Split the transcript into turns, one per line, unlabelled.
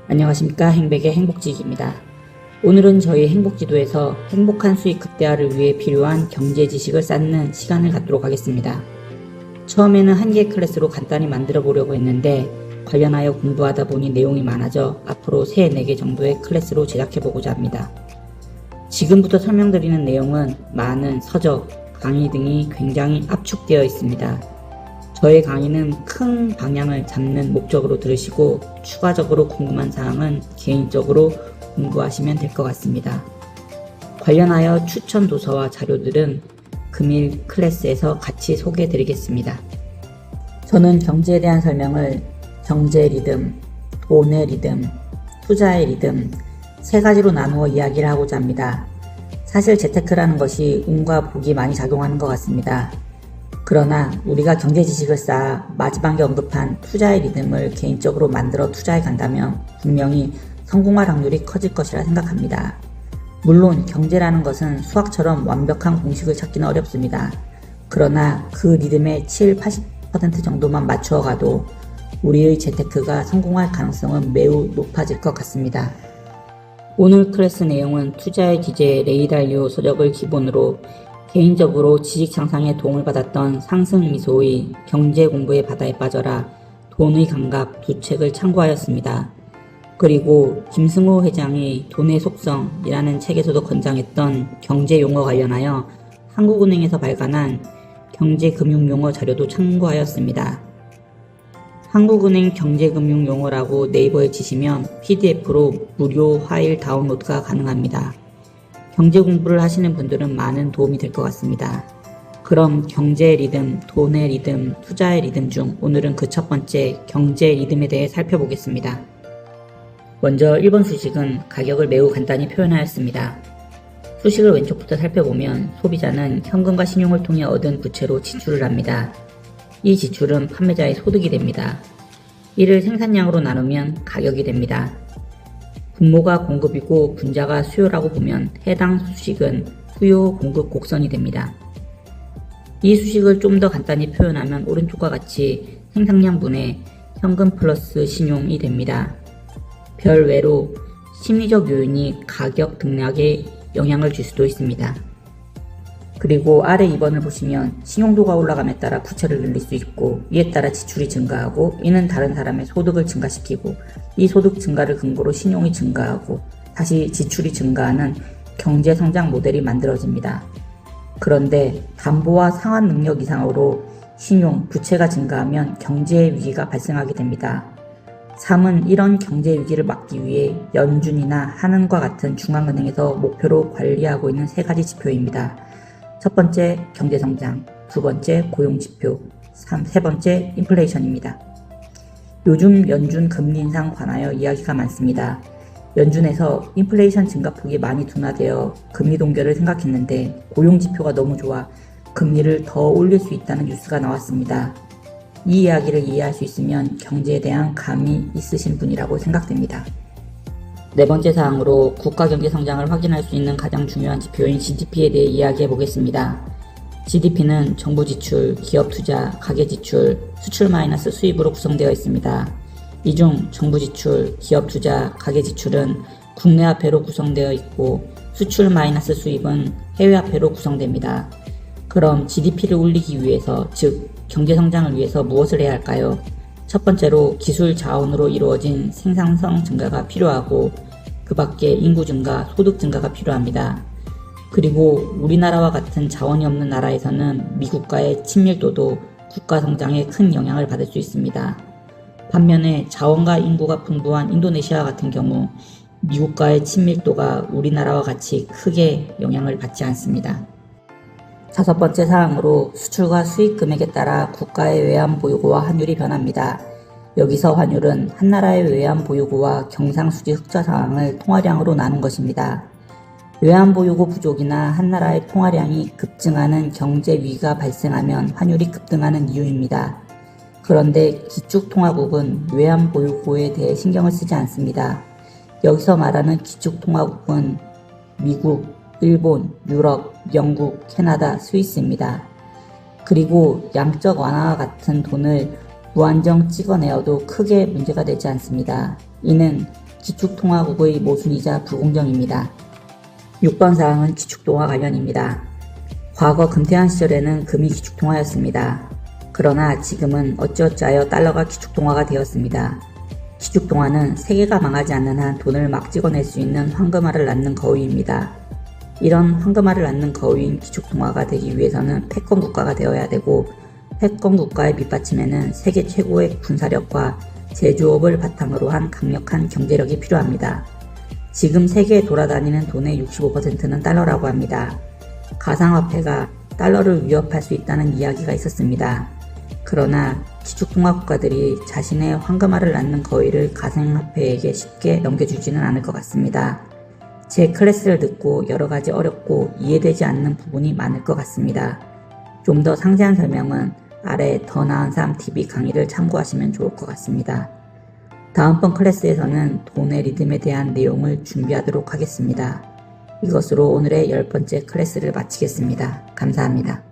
안녕하십니까. 행백의 행복지기입니다. 오늘은 저희 행복지도에서 행복한 수익 극대화를 위해 필요한 경제 지식을 쌓는 시간을 갖도록 하겠습니다. 처음에는 한 개의 클래스로 간단히 만들어 보려고 했는데 관련하여 공부하다 보니 내용이 많아져 앞으로 3, 4개 정도의 클래스로 제작해 보고자 합니다. 지금부터 설명드리는 내용은 많은 서적, 강의 등이 굉장히 압축되어 있습니다. 저의 강의는 큰 방향을 잡는 목적으로 들으시고 추가적으로 궁금한 사항은 개인적으로 공부하시면 될 것 같습니다. 관련하여 추천 도서와 자료들은 금일 클래스에서 같이 소개해 드리겠습니다. 저는 경제에 대한 설명을 경제 리듬, 돈의 리듬, 투자의 리듬 3가지로 나누어 이야기를 하고자 합니다. 사실 재테크라는 것이 운과 복이 많이 작용하는 것 같습니다. 그러나 우리가 경제 지식을 쌓아 마지막에 언급한 투자의 리듬을 개인적으로 만들어 투자해 간다면 분명히 성공할 확률이 커질 것이라 생각합니다. 물론 경제라는 것은 수학처럼 완벽한 공식을 찾기는 어렵습니다. 그러나 그 리듬의 7, 80% 정도만 맞추어 가도 우리의 재테크가 성공할 가능성은 매우 높아질 것 같습니다. 오늘 클래스 내용은 투자의 기제 레이 달리오 서적을 기본으로 개인적으로 지식창상에 도움을 받았던 상승미소의 경제 공부의 바다에 빠져라 돈의 감각 2책을 참고하였습니다. 그리고 김승호 회장의 돈의 속성이라는 책에서도 권장했던 경제 용어 관련하여 한국은행에서 발간한 경제금융용어 자료도 참고하였습니다. 한국은행 경제금융용어라고 네이버에 치시면 PDF로 무료 파일 다운로드가 가능합니다. 경제 공부를 하시는 분들은 많은 도움이 될 것 같습니다. 그럼 경제 리듬, 돈의 리듬, 투자의 리듬 중 오늘은 그 첫 번째 경제 리듬에 대해 살펴보겠습니다. 먼저 1번 수식은 가격을 매우 간단히 표현하였습니다. 수식을 왼쪽부터 살펴보면 소비자는 현금과 신용을 통해 얻은 부채로 지출을 합니다. 이 지출은 판매자의 소득이 됩니다. 이를 생산량으로 나누면 가격이 됩니다. 분모가 공급이고 분자가 수요라고 보면 해당 수식은 수요 공급 곡선이 됩니다. 이 수식을 좀 더 간단히 표현하면 오른쪽과 같이 생산량 분의 현금 플러스 신용이 됩니다. 별외로 심리적 요인이 가격 등락에 영향을 줄 수도 있습니다. 그리고 아래 2번을 보시면 신용도가 올라감에 따라 부채를 늘릴 수 있고 이에 따라 지출이 증가하고 이는 다른 사람의 소득을 증가시키고 이 소득 증가를 근거로 신용이 증가하고 다시 지출이 증가하는 경제성장 모델이 만들어집니다. 그런데 담보와 상환 능력 이상으로 신용, 부채가 증가하면 경제 위기가 발생하게 됩니다. 3은 이런 경제 위기를 막기 위해 연준이나 한은과 같은 중앙은행에서 목표로 관리하고 있는 3가지 지표입니다. 첫 번째 경제성장, 두 번째 고용지표, 세 번째 인플레이션입니다. 요즘 연준 금리 인상 관하여 이야기가 많습니다. 연준에서 인플레이션 증가폭이 많이 둔화되어 금리 동결을 생각했는데 고용지표가 너무 좋아 금리를 더 올릴 수 있다는 뉴스가 나왔습니다. 이 이야기를 이해할 수 있으면 경제에 대한 감이 있으신 분이라고 생각됩니다. 네 번째 사항으로 국가 경제 성장을 확인할 수 있는 가장 중요한 지표인 GDP에 대해 이야기해 보겠습니다. GDP는 정부 지출, 기업 투자, 가계 지출, 수출 마이너스 수입으로 구성되어 있습니다. 이 중 정부 지출, 기업 투자, 가계 지출은 국내 화폐로 구성되어 있고 수출 마이너스 수입은 해외 화폐로 구성됩니다. 그럼 GDP를 올리기 위해서, 즉 경제 성장을 위해서 무엇을 해야 할까요? 첫 번째로 기술 자원으로 이루어진 생산성 증가가 필요하고 그 밖에 인구 증가, 소득 증가가 필요합니다. 그리고 우리나라와 같은 자원이 없는 나라에서는 미국과의 친밀도도 국가 성장에 큰 영향을 받을 수 있습니다. 반면에 자원과 인구가 풍부한 인도네시아 같은 경우 미국과의 친밀도가 우리나라와 같이 크게 영향을 받지 않습니다. 다섯 번째 사항으로 수출과 수입 금액에 따라 국가의 외환보유고와 환율이 변합니다. 여기서 환율은 한 나라의 외환보유고와 경상수지 흑자 상황을 통화량으로 나눈 것입니다. 외환보유고 부족이나 한 나라의 통화량이 급증하는 경제 위기가 발생하면 환율이 급등하는 이유입니다. 그런데 기축통화국은 외환보유고에 대해 신경을 쓰지 않습니다. 여기서 말하는 기축통화국은 미국, 일본, 유럽, 영국, 캐나다, 스위스입니다. 그리고 양적 완화와 같은 돈을 무한정 찍어내어도 크게 문제가 되지 않습니다. 이는 기축통화국의 모순이자 불공정입니다. 6번 사항은 기축통화 관련입니다. 과거 금태환 시절에는 금이 기축통화였습니다. 그러나 지금은 어찌어찌하여 달러가 기축통화가 되었습니다. 기축통화는 세계가 망하지 않는 한 돈을 막 찍어낼 수 있는 황금알을 낳는 거위입니다. 이런 황금알을 낳는 거위인 기축통화가 되기 위해서는 패권국가가 되어야 되고, 패권국가의 밑받침에는 세계 최고의 군사력과 제조업을 바탕으로 한 강력한 경제력이 필요합니다. 지금 세계에 돌아다니는 돈의 65%는 달러라고 합니다. 가상화폐가 달러를 위협할 수 있다는 이야기가 있었습니다. 그러나 기축통화 국가들이 자신의 황금알을 낳는 거위를 가상화폐에게 쉽게 넘겨주지는 않을 것 같습니다. 제 클래스를 듣고 여러가지 어렵고 이해되지 않는 부분이 많을 것 같습니다. 좀 더 상세한 설명은 아래 더 나은 삶 TV 강의를 참고하시면 좋을 것 같습니다. 다음번 클래스에서는 돈의 리듬에 대한 내용을 준비하도록 하겠습니다. 이것으로 오늘의 10번째 클래스를 마치겠습니다. 감사합니다.